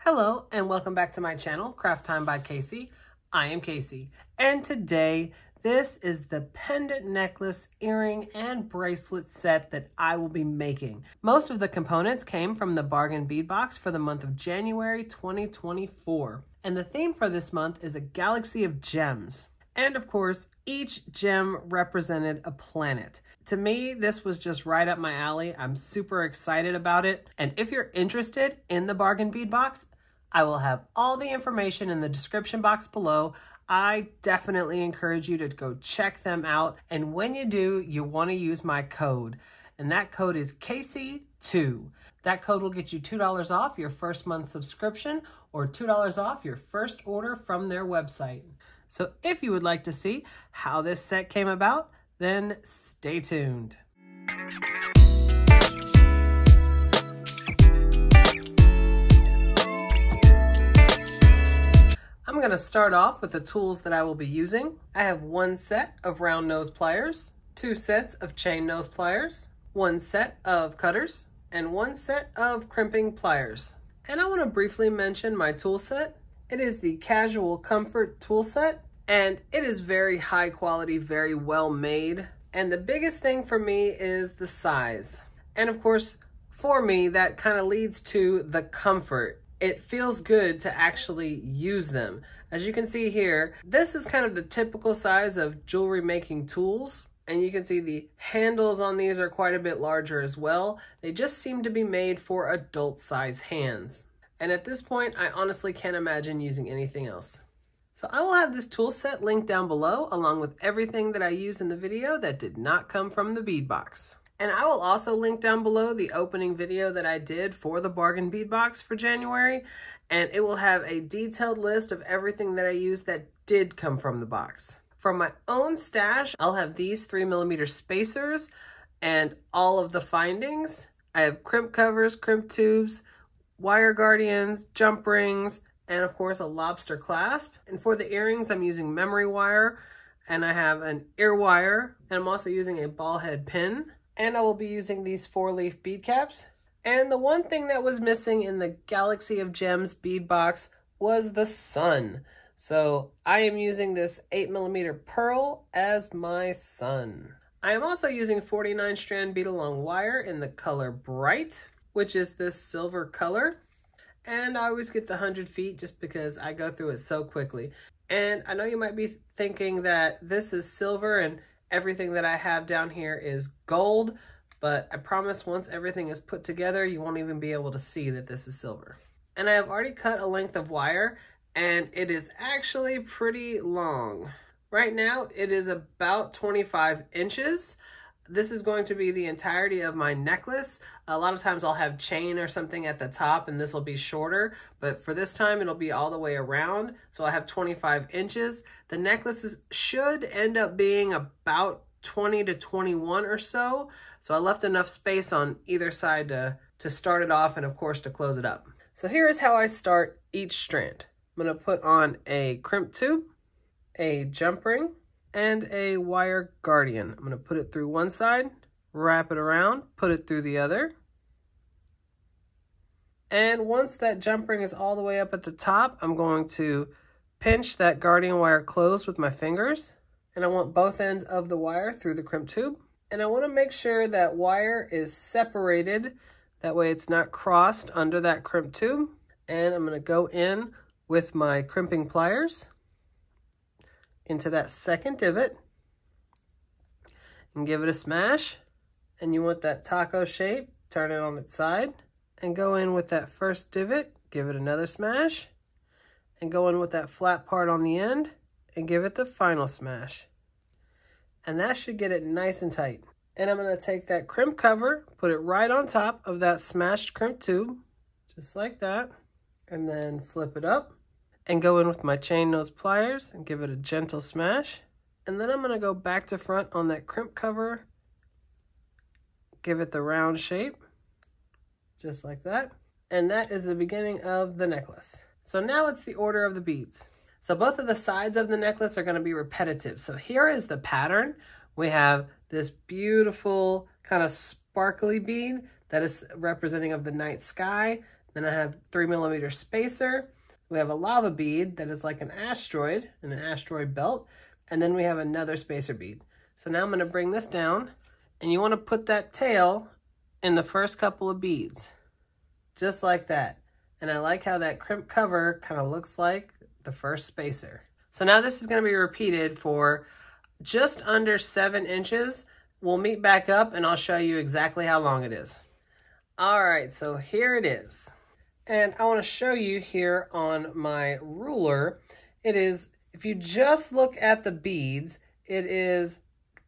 Hello and welcome back to my channel, Craft Time by Casey. I am Casey, and today this is the pendant necklace, earring, and bracelet set that I will be making. Most of the components came from the bargain bead box for the month of January 2024. And the theme for this month is a galaxy of gems. And of course, each gem represented a planet. To me, this was just right up my alley. I'm super excited about it. And if you're interested in the bargain bead box, I will have all the information in the description box below. I definitely encourage you to go check them out. And when you do, you want to use my code. And that code is KC2. That code will get you $2 off your first month subscription or $2 off your first order from their website. So if you would like to see how this set came about, then stay tuned. I'm going to start off with the tools that I will be using. I have one set of round nose pliers, two sets of chain nose pliers, one set of cutters, and one set of crimping pliers. And I want to briefly mention my tool set. It is the Casual Comfort tool set, and it is very high quality, very well made. And the biggest thing for me is the size. And of course, for me, that kind of leads to the comfort. It feels good to actually use them. As you can see here, this is kind of the typical size of jewelry making tools. And you can see the handles on these are quite a bit larger as well. They just seem to be made for adult size hands. And at this point, I honestly can't imagine using anything else. So I will have this tool set linked down below, along with everything that I use in the video that did not come from the bead box. And I will also link down below the opening video that I did for the bargain bead box for January, and it will have a detailed list of everything that I used that did come from the box. For my own stash, I'll have these 3mm spacers and all of the findings. I have crimp covers, crimp tubes, wire guardians, jump rings, and of course a lobster clasp. And for the earrings, I'm using memory wire, and I have an ear wire, and I'm also using a ball head pin. And I will be using these 4-leaf bead caps. And the one thing that was missing in the Galaxy of Gems bead box was the sun. So I am using this 8mm pearl as my sun. I am also using 49 strand bead along wire in the color Bright, which is this silver color. And I always get the 100 feet just because I go through it so quickly. And I know you might be thinking that this is silver and everything that I have down here is gold, but I promise once everything is put together, you won't even be able to see that this is silver. And I have already cut a length of wire, and it is actually pretty long. Right now, it is about 25 inches. This is going to be the entirety of my necklace. A lot of times I'll have chain or something at the top and this will be shorter, but for this time it'll be all the way around. So I have 25 inches. The necklaces should end up being about 20 to 21 or so. So I left enough space on either side to start it off and of course to close it up. So here is how I start each strand. I'm going to put on a crimp tube, a jump ring, and a wire guardian. I'm going to put it through one side, wrap it around, put it through the other. And once that jump ring is all the way up at the top, I'm going to pinch that guardian wire closed with my fingers. And I want both ends of the wire through the crimp tube. And I want to make sure that wire is separated. That way it's not crossed under that crimp tube. And I'm going to go in with my crimping pliers into that second divot and give it a smash. And you want that taco shape, turn it on its side and go in with that first divot, give it another smash, and go in with that flat part on the end and give it the final smash. And that should get it nice and tight. And I'm going to take that crimp cover, put it right on top of that smashed crimp tube, just like that, and then flip it up and go in with my chain nose pliers and give it a gentle smash. And then I'm going to go back to front on that crimp cover, give it the round shape, just like that. And that is the beginning of the necklace. So now it's the order of the beads. So both of the sides of the necklace are going to be repetitive. So here is the pattern. We have this beautiful kind of sparkly bead that is representing of the night sky. Then I have 3mm spacer. We have a lava bead that is like an asteroid and an asteroid belt. And then we have another spacer bead. So now I'm going to bring this down, and you want to put that tail in the first couple of beads, just like that. And I like how that crimp cover kind of looks like the first spacer. So now this is going to be repeated for just under 7 inches. We'll meet back up and I'll show you exactly how long it is. All right, so here it is. And I want to show you here on my ruler, it is, if you just look at the beads, it is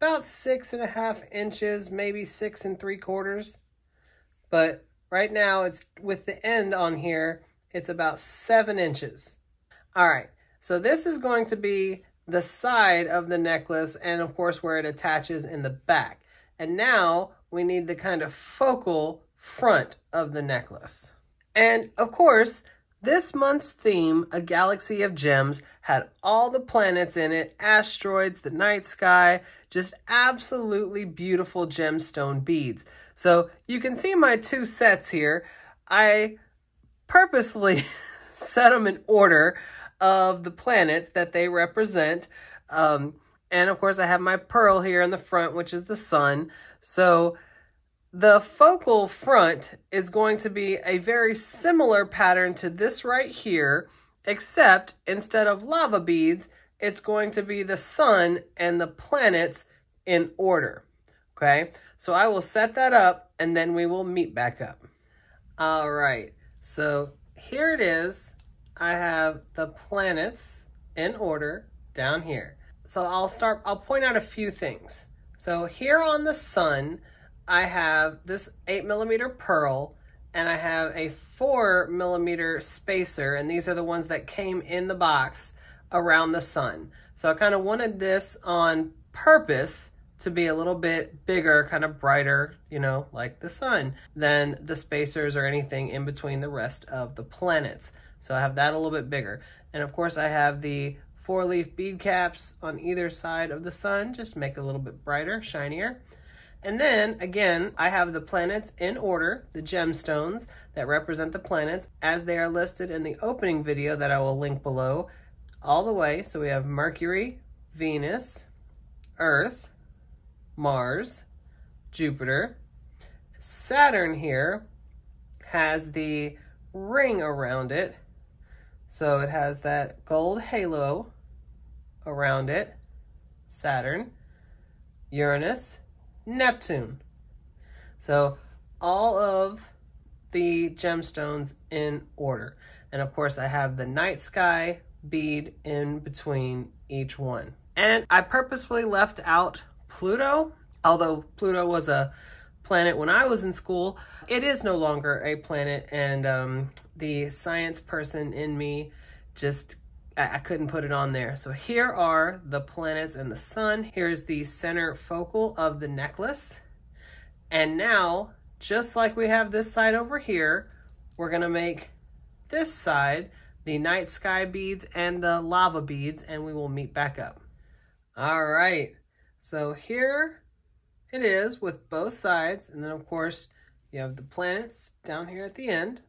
about 6.5 inches, maybe 6 3/4. But right now it's with the end on here, it's about 7 inches. All right, so this is going to be the side of the necklace and of course where it attaches in the back. And now we need the kind of focal front of the necklace. And of course, this month's theme, A Galaxy of Gems, had all the planets in it, asteroids, the night sky, just absolutely beautiful gemstone beads. So you can see my 2 sets here. I purposely set them in order of the planets that they represent. And of course I have my pearl here in the front, which is the sun. So the focal front is going to be a very similar pattern to this right here, except instead of lava beads, it's going to be the sun and the planets in order. Okay, so I will set that up and then we will meet back up. All right, so here it is. I have the planets in order down here. So I'll point out a few things. So here on the sun, I have this 8mm pearl and I have a 4mm spacer, and these are the ones that came in the box around the sun. So I kind of wanted this on purpose to be a little bit bigger, kind of brighter, you know, like the sun, than the spacers or anything in between the rest of the planets. So I have that a little bit bigger. And of course I have the 4-leaf bead caps on either side of the sun, just make it a little bit brighter, shinier. And then again, I have the planets in order, the gemstones that represent the planets as they are listed in the opening video that I will link below all the way. So we have Mercury, Venus, Earth, Mars, Jupiter. Saturn here has the ring around it. So it has that gold halo around it. Saturn, Uranus, Neptune. So all of the gemstones in order. And of course I have the night sky bead in between each one. And I purposefully left out Pluto. Although Pluto was a planet when I was in school, it is no longer a planet, and the science person in me just, I couldn't put it on there. So here are the planets and the sun. Here's the center focal of the necklace. And now, just like we have this side over here, we're gonna make this side the night sky beads and the lava beads, and we will meet back up. All right, so here it is with both sides. And then of course, you have the planets down here at the end.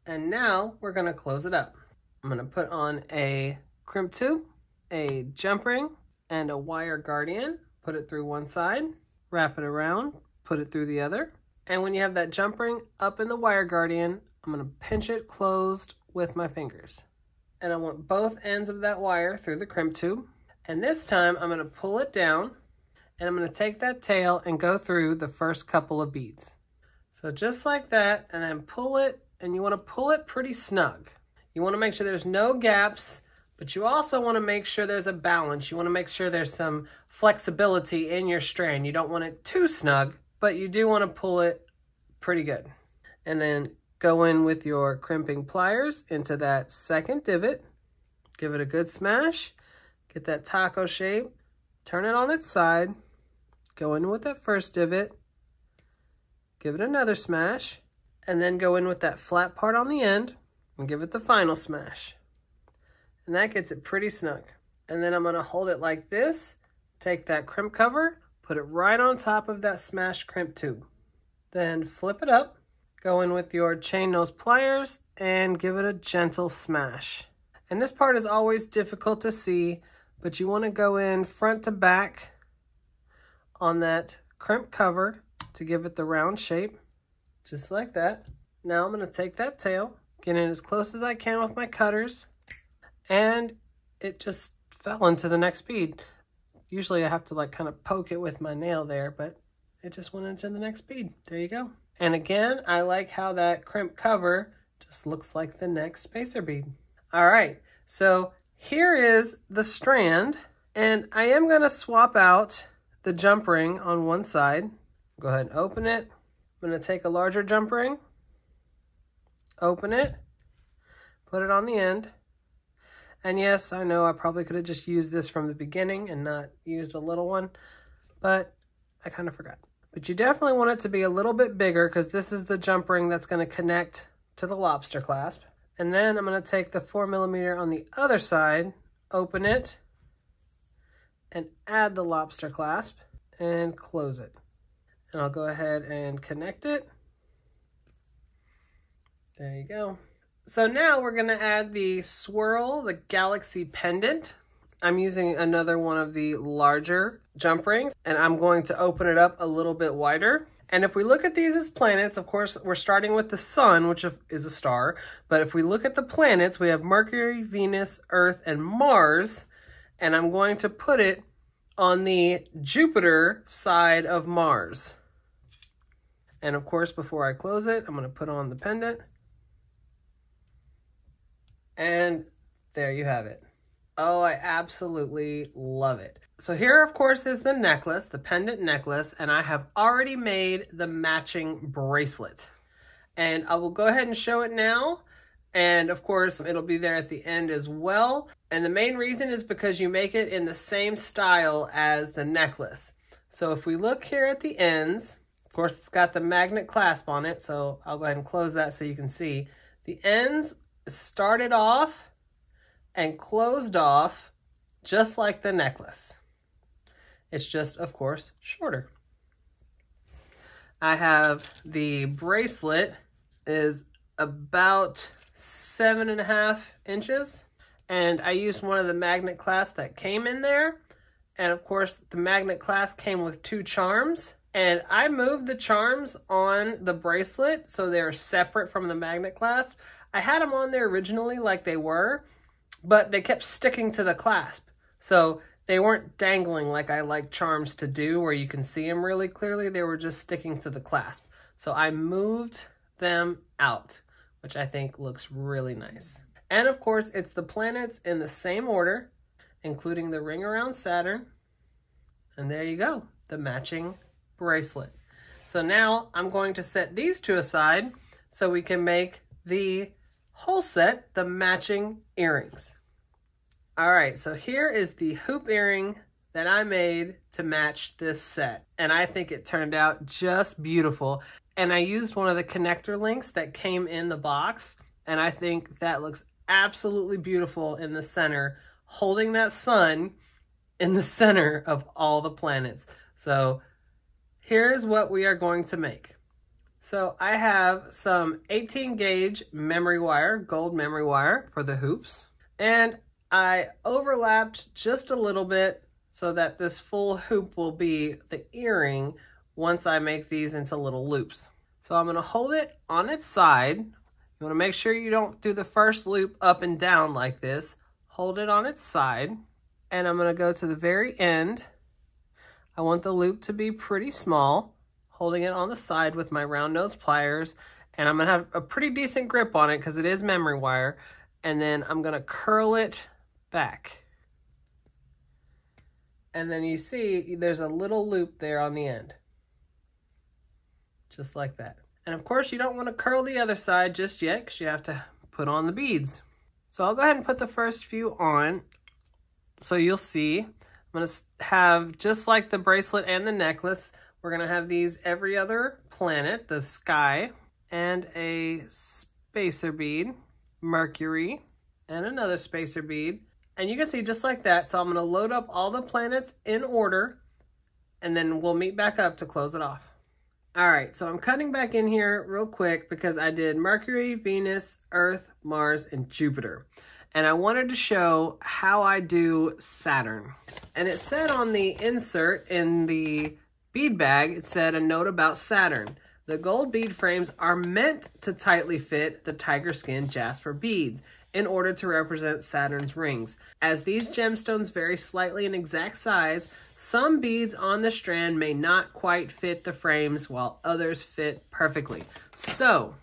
And now we're gonna close it up. I'm gonna put on a crimp tube, a jump ring, and a wire guardian. Put it through one side, wrap it around, put it through the other. And when you have that jump ring up in the wire guardian, I'm gonna pinch it closed with my fingers. And I want both ends of that wire through the crimp tube. And this time I'm gonna pull it down, and I'm gonna take that tail and go through the first couple of beads. So just like that, and then pull it, and you wanna pull it pretty snug. You wanna make sure there's no gaps, but you also wanna make sure there's a balance. You wanna make sure there's some flexibility in your strand. You don't want it too snug, but you do wanna pull it pretty good. And then go in with your crimping pliers into that second divot. Give it a good smash. Get that taco shape. Turn it on its side. Go in with that first divot. Give it another smash. And then go in with that flat part on the end and give it the final smash. And that gets it pretty snug. And then I'm gonna hold it like this, take that crimp cover, put it right on top of that smashed crimp tube. Then flip it up, go in with your chain nose pliers and give it a gentle smash. And this part is always difficult to see, but you want to go in front to back on that crimp cover to give it the round shape, just like that. Now I'm going to take that tail, get in as close as I can with my cutters, and it just fell into the next bead. Usually I have to like kind of poke it with my nail there, but it just went into the next bead. There you go. And again, I like how that crimp cover just looks like the next spacer bead. All right, so here is the strand, and I am going to swap out the jump ring on one side. Go ahead and open it. I'm going to take a larger jump ring, open it, put it on the end. And yes, I know I probably could have just used this from the beginning and not used a little one, but I kind of forgot. But you definitely want it to be a little bit bigger because this is the jump ring that's going to connect to the lobster clasp. And then I'm going to take the 4mm on the other side, open it, and add the lobster clasp and close it. And I'll go ahead and connect it. There you go. So now we're going to add the swirl, the galaxy pendant. I'm using another one of the larger jump rings, and I'm going to open it up a little bit wider. And if we look at these as planets, of course, we're starting with the sun, which is a star. But if we look at the planets, we have Mercury, Venus, Earth, and Mars. And I'm going to put it on the Jupiter side of Mars. And of course, before I close it, I'm going to put on the pendant. And there you have it. Oh, I absolutely love it. So here, of course, is the necklace, the pendant necklace, and I have already made the matching bracelet. And I will go ahead and show it now. And of course, it'll be there at the end as well. And the main reason is because you make it in the same style as the necklace. So if we look here at the ends, of course, it's got the magnet clasp on it. So I'll go ahead and close that so you can see. The ends started off and closed off just like the necklace. It's just, of course, shorter. I have the bracelet is about 7.5 inches, and I used one of the magnet clasps that came in there. And of course, the magnet clasp came with 2 charms, and I moved the charms on the bracelet so they're separate from the magnet clasp. I had them on there originally like they were, but they kept sticking to the clasp. So they weren't dangling like I like charms to do where you can see them really clearly. They were just sticking to the clasp. So I moved them out, which I think looks really nice. And of course, it's the planets in the same order, including the ring around Saturn. And there you go, the matching bracelet. So now I'm going to set these 2 aside so we can make the whole set, the matching earrings. All right, so here is the hoop earring that I made to match this set. And I think it turned out just beautiful. And I used one of the connector links that came in the box. And I think that looks absolutely beautiful in the center, holding that sun in the center of all the planets. So here's what we are going to make. So I have some 18 gauge memory wire, gold memory wire for the hoops. And I overlapped just a little bit so that this full hoop will be the earring once I make these into little loops. So I'm going to hold it on its side. You want to make sure you don't do the first loop up and down like this. Hold it on its side. And I'm going to go to the very end. I want the loop to be pretty small. Holding it on the side with my round nose pliers, and I'm gonna have a pretty decent grip on it because it is memory wire, and then I'm gonna curl it back. And then you see there's a little loop there on the end. Just like that. And of course you don't want to curl the other side just yet because you have to put on the beads. So I'll go ahead and put the first few on so you'll see. I'm gonna have, just like the bracelet and the necklace, we're going to have these every other planet, the sky, and a spacer bead, Mercury, and another spacer bead. And you can see just like that. So I'm going to load up all the planets in order, and then we'll meet back up to close it off. All right, so I'm cutting back in here real quick because I did Mercury, Venus, Earth, Mars, and Jupiter. And I wanted to show how I do Saturn. And it said on the insert in the bead bag, it said a note about Saturn. The gold bead frames are meant to tightly fit the tiger skin jasper beads in order to represent Saturn's rings. As these gemstones vary slightly in exact size, some beads on the strand may not quite fit the frames while others fit perfectly. So,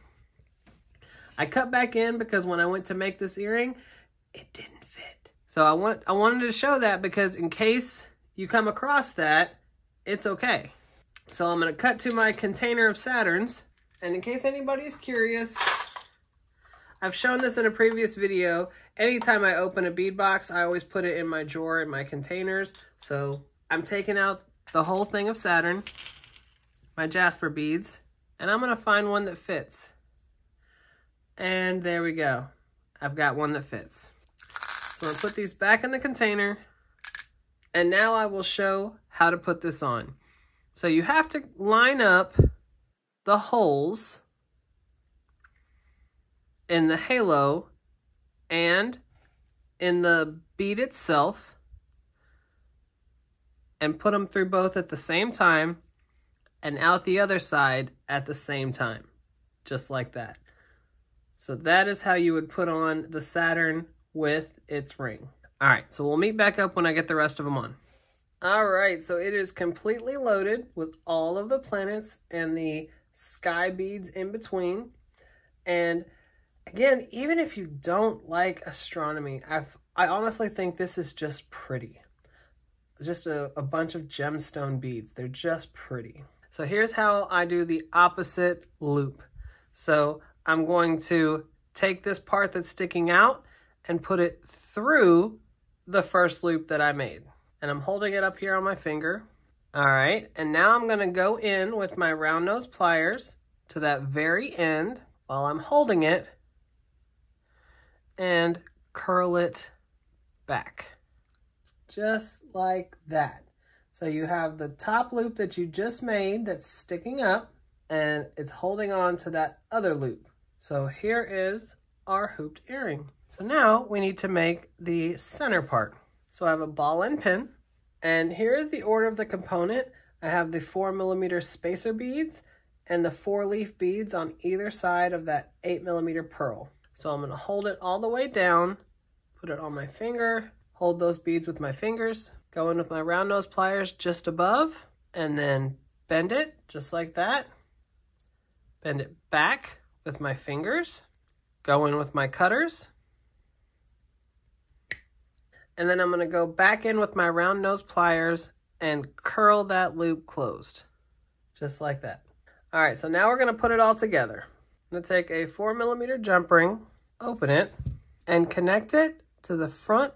I cut back in because when I went to make this earring, it didn't fit. So I wanted to show that because in case you come across that, it's okay. So I'm gonna cut to my container of Saturns. And in case anybody's curious, I've shown this in a previous video. Anytime I open a bead box, I always put it in my drawer in my containers. So I'm taking out the whole thing of Saturn, my jasper beads, and I'm gonna find one that fits. And there we go. I've got one that fits. So I'm gonna put these back in the container, and now I will show how to put this on. So you have to line up the holes in the halo and in the bead itself and put them through both at the same time and out the other side at the same time, just like that. So that is how you would put on the Saturn with its ring. All right, so we'll meet back up when I get the rest of them on. All right, so it is completely loaded with all of the planets and the sky beads in between. And again, even if you don't like astronomy, I honestly think this is just pretty. Just a bunch of gemstone beads. They're just pretty. So here's how I do the opposite loop. So I'm going to take this part that's sticking out and put it through the first loop that I made. And I'm holding it up here on my finger. All right, and now I'm gonna go in with my round nose pliers to that very end while I'm holding it and curl it back. Just like that. So you have the top loop that you just made that's sticking up and it's holding on to that other loop. So here is our hooped earring. So now we need to make the center part. So I have a ball and pin, and here is the order of the component. I have the 4mm spacer beads and the 4-leaf beads on either side of that 8mm pearl. So I'm gonna hold it all the way down, put it on my finger, hold those beads with my fingers, go in with my round nose pliers just above, and then bend it just like that. Bend it back with my fingers, go in with my cutters, and then I'm gonna go back in with my round nose pliers and curl that loop closed, just like that. All right, so now we're gonna put it all together. I'm gonna take a 4mm jump ring, open it, and connect it to the front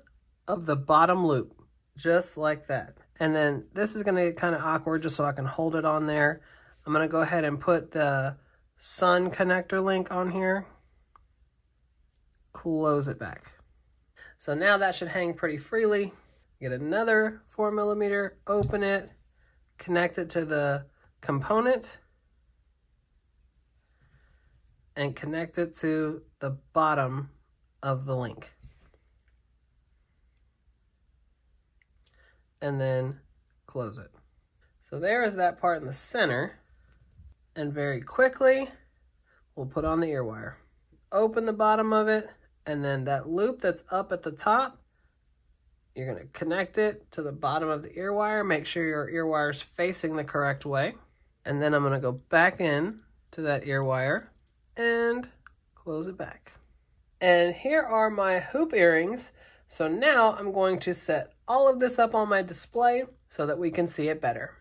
of the bottom loop, just like that. And then this is gonna get kind of awkward just so I can hold it on there. I'm gonna go ahead and put the sun connector link on here, close it back. So now that should hang pretty freely. Get another 4mm, open it, connect it to the component, and connect it to the bottom of the link. And then close it. So there is that part in the center. And very quickly, we'll put on the ear wire. Open the bottom of it, and then that loop that's up at the top, you're gonna connect it to the bottom of the ear wire. Make sure your ear wire is facing the correct way. And then I'm gonna go back in to that ear wire and close it back. And here are my hoop earrings. So now I'm going to set all of this up on my display so that we can see it better.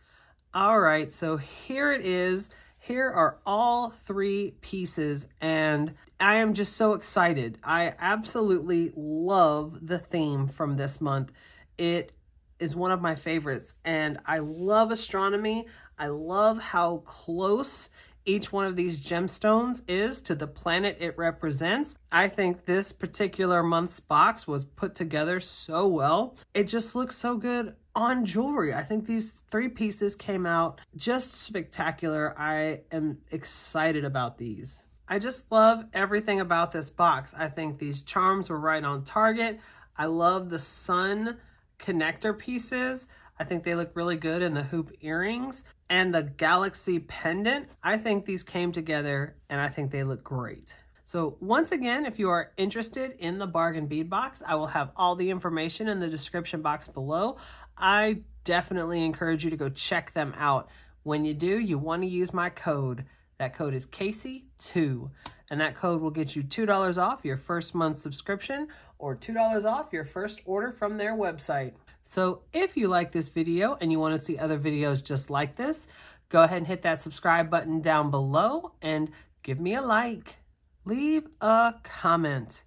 All right, so here it is. Here are all 3 pieces, and I am just so excited. I absolutely love the theme from this month. It is one of my favorites, and I love astronomy. I love how close each one of these gemstones is to the planet it represents. I think this particular month's box was put together so well. It just looks so good on jewelry. I think these 3 pieces came out just spectacular. I am excited about these. I just love everything about this box. I think these charms were right on target. I love the sun connector pieces. I think they look really good in the hoop earrings and the galaxy pendant. I think these came together and I think they look great. So once again, if you are interested in the bargain bead box, I will have all the information in the description box below. I definitely encourage you to go check them out. When you do, you want to use my code. That code is Casey2, and that code will get you $2 off your first month subscription or $2 off your first order from their website. So if you like this video and you want to see other videos just like this, go ahead and hit that subscribe button down below and give me a like. Leave a comment.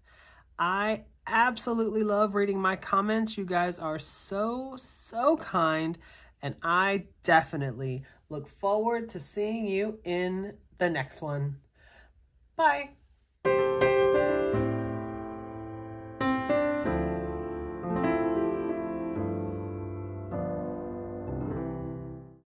I absolutely love reading my comments. You guys are so kind, and I definitely look forward to seeing you in the next one. Bye.